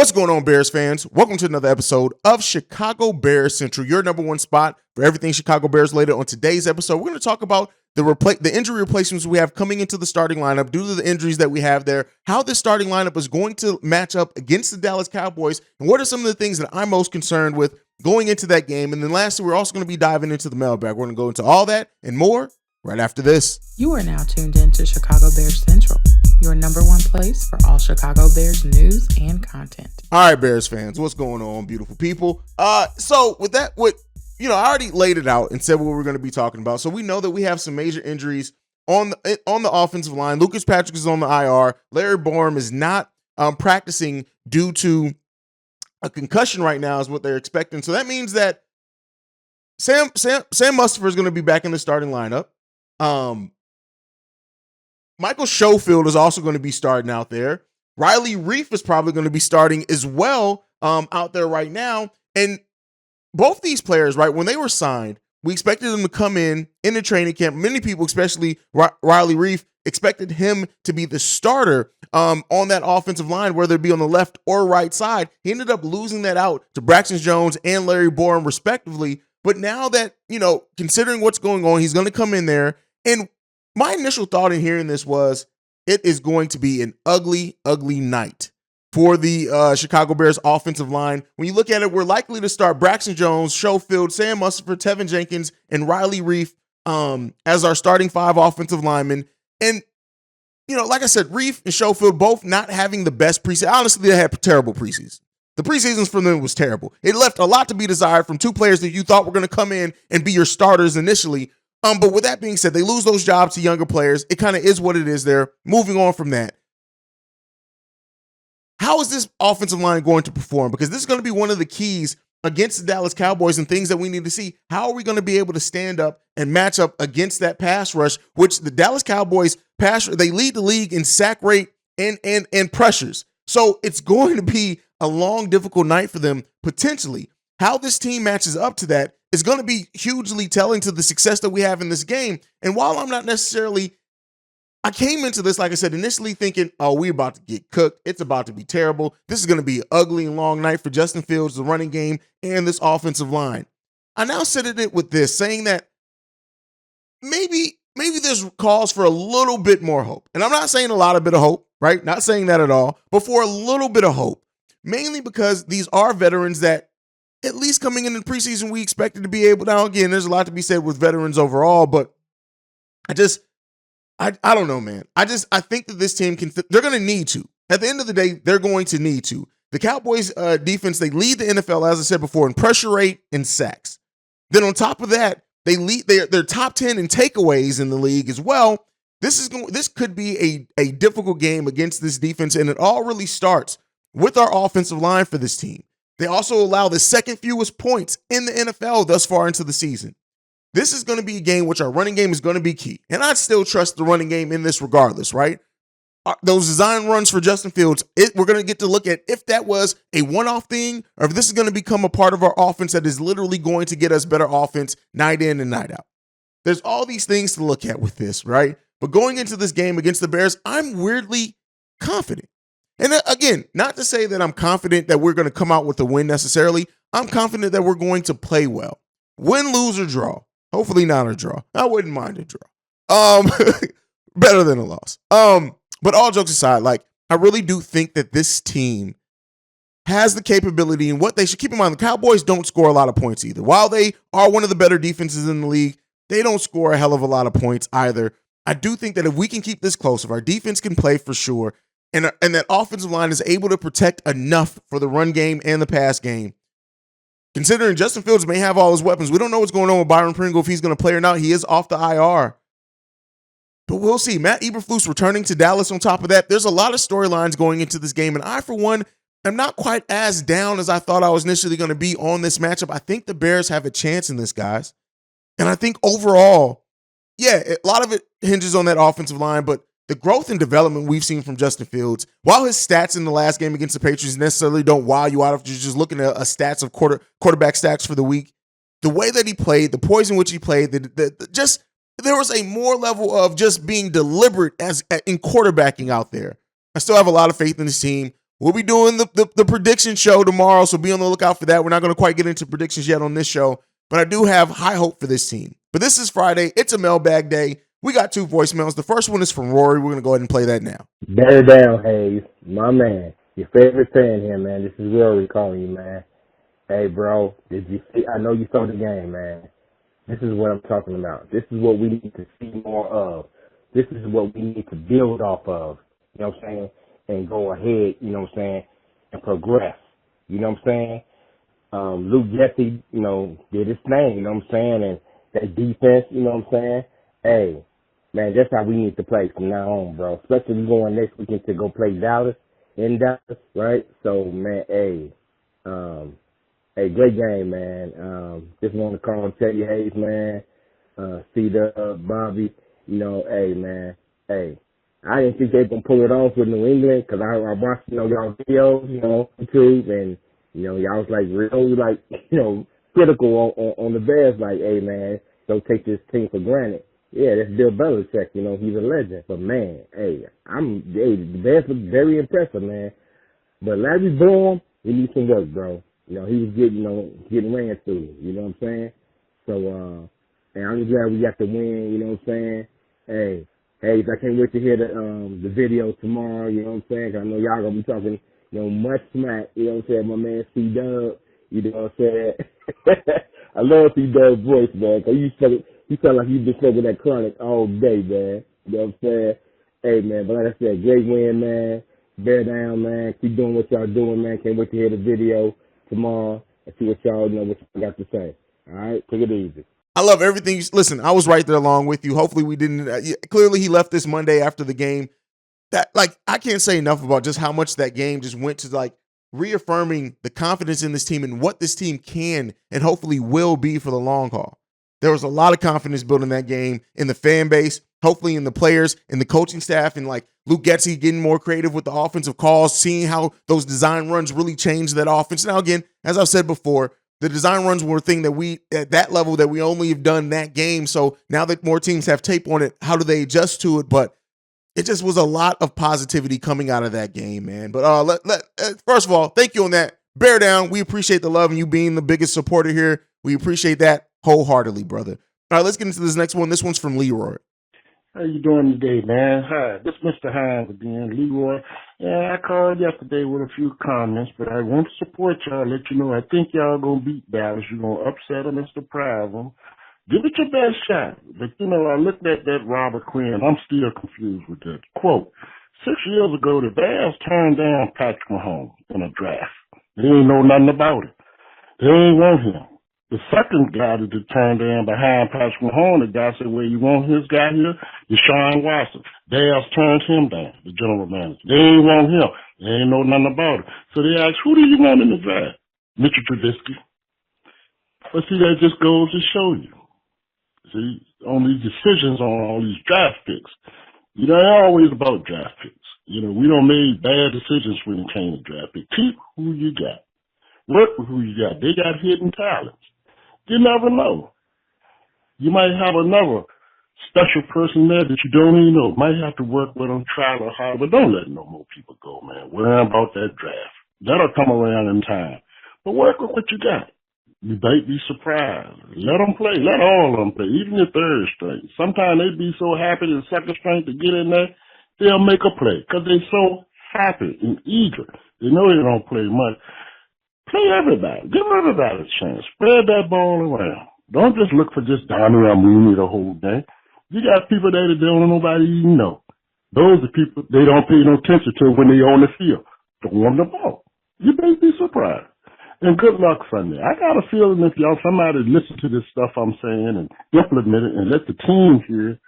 What's going on, Bears fans? Welcome to another episode of Chicago Bears Central, your number one spot for everything Chicago Bears related. On today's episode, we're going to talk about the injury replacements we have coming into the starting lineup due to the injuries that we have there, how this starting lineup is going to match up against the Dallas Cowboys, and what are some of the things that I'm most concerned with going into that game. And then lastly, we're also going to be diving into the mailbag. We're going to go into all that and more right after this. You are now tuned in to Chicago Bears Central, your number one place for all Chicago Bears news and content. All right, Bears fans, what's going on, beautiful people? So with that, I already laid it out and said what we're going to be talking about. So we know that we have some major injuries on the offensive line. Lucas Patrick is on the IR. Larry Borom is not practicing due to a concussion right now, is what they're expecting. So that means that Sam Mustipher is going to be back in the starting lineup. Michael Schofield is also going to be starting out there. Riley Reef is probably going to be starting as well out there right now. And both these players, right, when they were signed, we expected them to come in the training camp. Many people, especially Riley Reef, expected him to be the starter on that offensive line, whether it be on the left or right side. He ended up losing that out to Braxton Jones and Larry Borom, respectively. But now that, considering what's going on, he's going to come in there. And my initial thought in hearing this was, it is going to be an ugly, ugly night for the Chicago Bears offensive line. When you look at it, we're likely to start Braxton Jones, Schofield, Sam Mustipher, Tevin Jenkins, and Riley Reef as our starting five offensive linemen. And, like I said, Reef and Schofield both not having the best preseason. Honestly, they had terrible preseason. The preseasons for them was terrible. It left a lot to be desired from two players that you thought were going to come in and be your starters initially. But with that being said, they lose those jobs to younger players. It kind of is what it is there. Moving on from that. How is this offensive line going to perform? Because this is going to be one of the keys against the Dallas Cowboys and things that we need to see. How are we going to be able to stand up and match up against that pass rush, which the Dallas Cowboys they lead the league in sack rate and pressures. So it's going to be a long, difficult night for them, potentially. How this team matches up to that is going to be hugely telling to the success that we have in this game. And while I'm not necessarily, I came into this, like I said, initially thinking, oh, we're about to get cooked. It's about to be terrible. This is going to be an ugly and long night for Justin Fields, the running game, and this offensive line. I now said it with this, saying that maybe there's cause for a little bit more hope. And I'm not saying a lot of bit of hope, right? Not saying that at all, but for a little bit of hope. Mainly because these are veterans that, at least coming in the preseason, we expected to be able. Now, again, there's a lot to be said with veterans overall, but I don't know, man. I think that this team they're going to need to. At the end of the day, they're going to need to. The Cowboys defense, they lead the NFL, as I said before, in pressure rate and sacks. Then on top of that, they're top 10 in takeaways in the league as well. This could be a difficult game against this defense, and it all really starts with our offensive line for this team. They also allow the second fewest points in the NFL thus far into the season. This is going to be a game which our running game is going to be key. And I still trust the running game in this regardless, right? Those design runs for Justin Fields, we're going to get to look at if that was a one-off thing or if this is going to become a part of our offense that is literally going to get us better offense night in and night out. There's all these things to look at with this, right? But going into this game against the Bears, I'm weirdly confident. And again, not to say that I'm confident that we're going to come out with a win necessarily. I'm confident that we're going to play well. Win, lose, or draw. Hopefully not a draw. I wouldn't mind a draw. Better than a loss. But all jokes aside, I really do think that this team has the capability and what they should keep in mind. The Cowboys don't score a lot of points either. While they are one of the better defenses in the league, they don't score a hell of a lot of points either. I do think that if we can keep this close, if our defense can play for sure, and that offensive line is able to protect enough for the run game and the pass game. Considering Justin Fields may have all his weapons, we don't know what's going on with Byron Pringle, if he's going to play or not. He is off the IR. But we'll see. Matt Eberflus returning to Dallas on top of that. There's a lot of storylines going into this game, and I, for one, am not quite as down as I thought I was initially going to be on this matchup. I think the Bears have a chance in this, guys. And I think overall, a lot of it hinges on that offensive line, but the growth and development we've seen from Justin Fields, while his stats in the last game against the Patriots necessarily don't wow you out if you're just looking at stats of quarterback stats for the week, the way that he played, the poise in which he played, there was a more level of just being deliberate in quarterbacking out there. I still have a lot of faith in this team. We'll be doing the prediction show tomorrow, so be on the lookout for that. We're not going to quite get into predictions yet on this show, but I do have high hope for this team. But this is Friday. It's a mailbag day. We got 2 voicemails. The first one is from Rory. We're going to go ahead and play that now. Bear down, Hayes. My man. Your favorite fan here, man. This is Rory calling you, man. Hey, bro. Did you see? I know you saw the game, man. This is what I'm talking about. This is what we need to see more of. This is what we need to build off of. You know what I'm saying? And go ahead, you know what I'm saying, and progress. You know what I'm saying? Luke Jesse, you know, did his thing, you know what I'm saying? And that defense, you know what I'm saying? Hey, man, that's how we need to play from now on, bro. Especially we going next weekend to go play Dallas, in Dallas, right? So, man, hey, great game, man. Just want to call and tell you, Hayes, man, Bobby, you know, hey, man, hey. I didn't think they were going to pull it off with New England because I watched, you know, y'all videos, you know, YouTube, and, you know, y'all was like really, like, you know, critical on the Bears, like, hey, man, don't take this team for granted. Yeah, that's Bill Belichick, you know, he's a legend. But, man, hey, the Bears look very impressive, man. But Larry Bourne, he needs some work, bro. You know, he was getting ran through, you know what I'm saying? So, and I'm glad we got the win, you know what I'm saying? Hey, I can't wait to hear the video tomorrow, you know what I'm saying? 'Cause I know y'all gonna be talking, you know, much smack, you know what I'm saying? My man C-Dub, you know what I'm saying? I love C-Dub's voice, man, 'cause you sound like you've been smoking that chronic all day, man. You know what I'm saying? Hey, man, but like I said, great win, man. Bear down, man. Keep doing what y'all doing, man. Can't wait to hear the video tomorrow and see what y'all got to say. All right? Take it easy. I love everything. Listen, I was right there along with you. Hopefully we didn't. Clearly he left this Monday after the game. That, like, I can't say enough about just how much that game just went to, like, reaffirming the confidence in this team and what this team can and hopefully will be for the long haul. There was a lot of confidence built in that game in the fan base, hopefully in the players, in the coaching staff, and like Luke Getsy getting more creative with the offensive calls, seeing how those design runs really changed that offense. Now, again, as I've said before, the design runs were a thing that we, at that level, that we only have done that game. So now that more teams have tape on it, how do they adjust to it? But it just was a lot of positivity coming out of that game, man. But first of all, thank you on that. Bear down. We appreciate the love and you being the biggest supporter here. We appreciate that wholeheartedly, brother. All right, let's get into this next one. This one's from Leroy. How you doing today, man? Hi, this is Mr. Hines again, Leroy. Yeah, I called yesterday with a few comments, but I want to support y'all, let you know I think y'all gonna beat Dallas. You're gonna upset them and surprise them. Give it your best shot. But, you know, I looked at that Robert Quinn. I'm still confused with that. Quote, 6 years ago, the Bears turned down Patrick Mahomes in a draft. They ain't know nothing about it. They ain't want him. The second guy that they turned down behind Patrick Mahomes, the guy said, well, you want his guy here? Deshaun Watson. Bears turned him down, the general manager. They ain't want him. They ain't know nothing about it. So they asked, who do you want in the draft? Mitchell Trubisky. But see, that just goes to show you. See, on these decisions on all these draft picks, you know, they're always about draft picks. You know, we don't make bad decisions when it came to draft picks. Keep who you got. Work with who you got. They got hidden talents. You never know. You might have another special person there that you don't even know. Might have to work with them, try to hard, but don't let no more people go, man. Worry about that draft. That'll come around in time. But work with what you got. You might be surprised. Let them play. Let all of them play, even your third string. Sometimes they be so happy the second string to get in there, they'll make a play because they're so happy and eager. They know they don't play much. Play everybody. Give everybody a chance. Spread that ball around. Don't just look for just Donnell Mooney the whole day. You got people there that don't nobody even know. Those are people they don't pay no attention to when they on the field. Throw them the ball. You may be surprised. And good luck Sunday. I got a feeling if y'all somebody listen to this stuff I'm saying and implement it and let the team hear,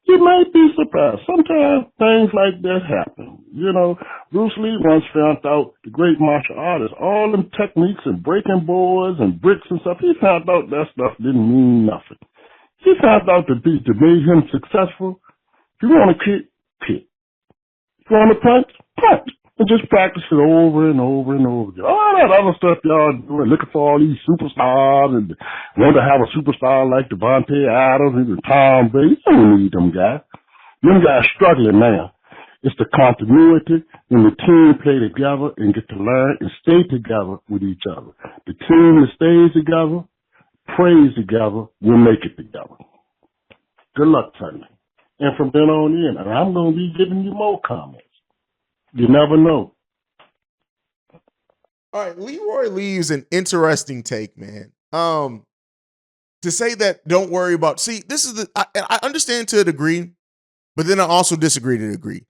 you might be surprised. Sometimes things like that happen. You know, Bruce Lee once found out, the great martial artist, all them techniques and breaking boards and bricks and stuff, he found out that stuff didn't mean nothing. He found out to make him successful, if you want to kick, kick. If you want to punch, punch. And just practice it over and over and over again. All that other stuff y'all doing, looking for all these superstars and want to have a superstar like Devontae Adams and Tom Brady. You don't need them guys. Them guys struggling now. It's the continuity when the team play together and get to learn and stay together with each other. The team that stays together, prays together, will make it together. Good luck, Tony. And from then on in, and I'm going to be giving you more comments. You never know. All right, Leroy leaves an interesting take, man. To say that don't worry about, see, this is I understand to a degree, but then I also disagree to a degree.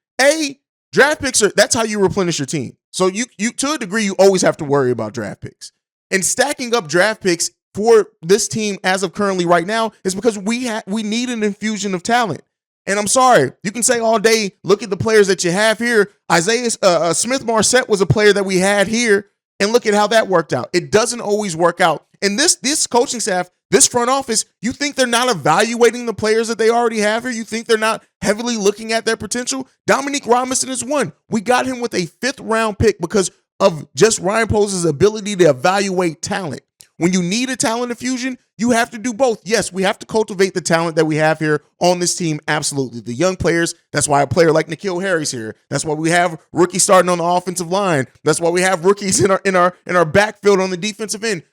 Draft picks that's how you replenish your team. So you to a degree, you always have to worry about draft picks. And stacking up draft picks for this team as of currently right now is because we need an infusion of talent. And I'm sorry, you can say all day, look at the players that you have here. Isaiah Smith-Marset was a player that we had here, and look at how that worked out. It doesn't always work out. And this coaching staff, this front office, you think they're not evaluating the players that they already have here? You think they're not heavily looking at their potential? Dominique Robinson is one. We got him with a 5th round pick because of just Ryan Post's ability to evaluate talent. When you need a talent infusion, you have to do both. Yes, we have to cultivate the talent that we have here on this team. Absolutely. The young players, that's why a player like N'Keal Harry's here. That's why we have rookies starting on the offensive line. That's why we have rookies in our backfield on the defensive end.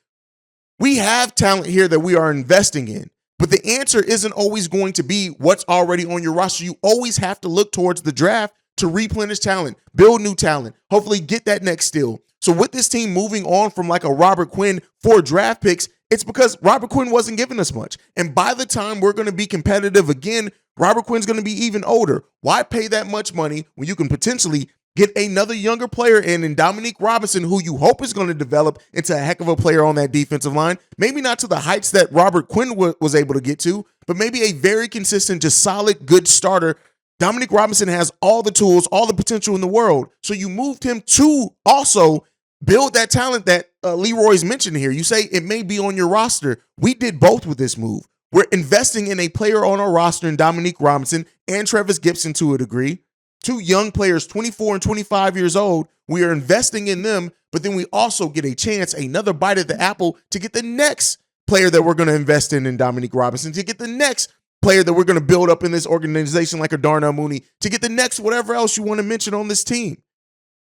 We have talent here that we are investing in. But the answer isn't always going to be what's already on your roster. You always have to look towards the draft to replenish talent, build new talent, hopefully get that next steal. So with this team moving on from like a Robert Quinn for draft picks, it's because Robert Quinn wasn't giving us much. And by the time we're going to be competitive again, Robert Quinn's going to be even older. Why pay that much money when you can potentially get another younger player in Dominique Robinson, who you hope is going to develop into a heck of a player on that defensive line? Maybe not to the heights that Robert Quinn was able to get to, but maybe a very consistent, just solid, good starter. Dominique Robinson has all the tools, all the potential in the world. So you moved him to also build that talent that Leroy's mentioned here. You say it may be on your roster. We did both with this move. We're investing in a player on our roster in Dominique Robinson and Travis Gibson to a degree. 2 young players, 24 and 25 years old. We are investing in them, but then we also get a chance, another bite at the apple to get the next player that we're going to invest in Dominique Robinson, to get the next player that we're going to build up in this organization like a Darnell Mooney, to get the next whatever else you want to mention on this team.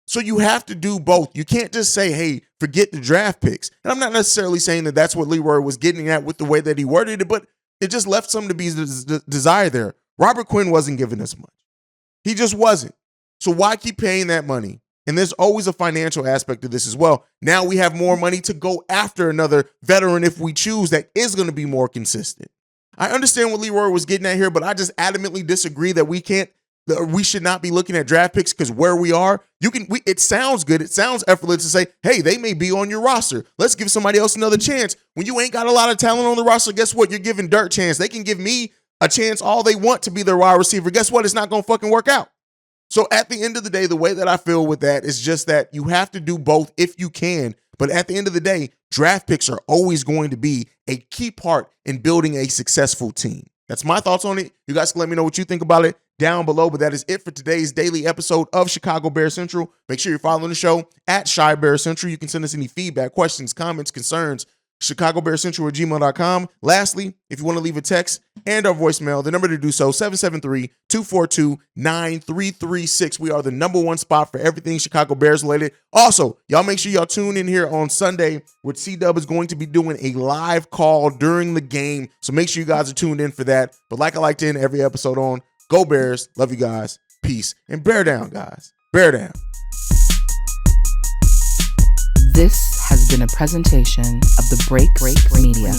So you have to do both. You can't just say, hey, forget the draft picks. And I'm not necessarily saying that that's what Leroy was getting at with the way that he worded it, but it just left something to be desired there. Robert Quinn wasn't giving us much. He just wasn't. So why keep paying that money? And there's always a financial aspect to this as well. Now we have more money to go after another veteran if we choose that is going to be more consistent. I understand what Leroy was getting at here, but I just adamantly disagree that we should not be looking at draft picks because where we are, it sounds good. It sounds effortless to say, hey, they may be on your roster. Let's give somebody else another chance. When you ain't got a lot of talent on the roster, guess what? You're giving dirt chance. They can give me a chance all they want to be their wide receiver. Guess what? It's not going to fucking work out. So at the end of the day, the way that I feel with that is just that you have to do both if you can. But at the end of the day, draft picks are always going to be a key part in building a successful team. That's my thoughts on it. You guys can let me know what you think about it down below. But that is it for today's daily episode of Chicago Bear Central. Make sure you're following the show at Shy Bear Central. You can send us any feedback, questions, comments, concerns, ChicagoBearCentral@gmail.com. Lastly, if you want to leave a text and our voicemail, the number to do so, 773-242-9336. We are the #1 spot for everything Chicago Bears related. Also, y'all make sure y'all tune in here on Sunday, where C-Dub is going to be doing a live call during the game. So make sure you guys are tuned in for that. But like I like to end every episode on, go Bears. Love you guys. Peace. And bear down, guys. Bear down. This has been a presentation of the Break Media.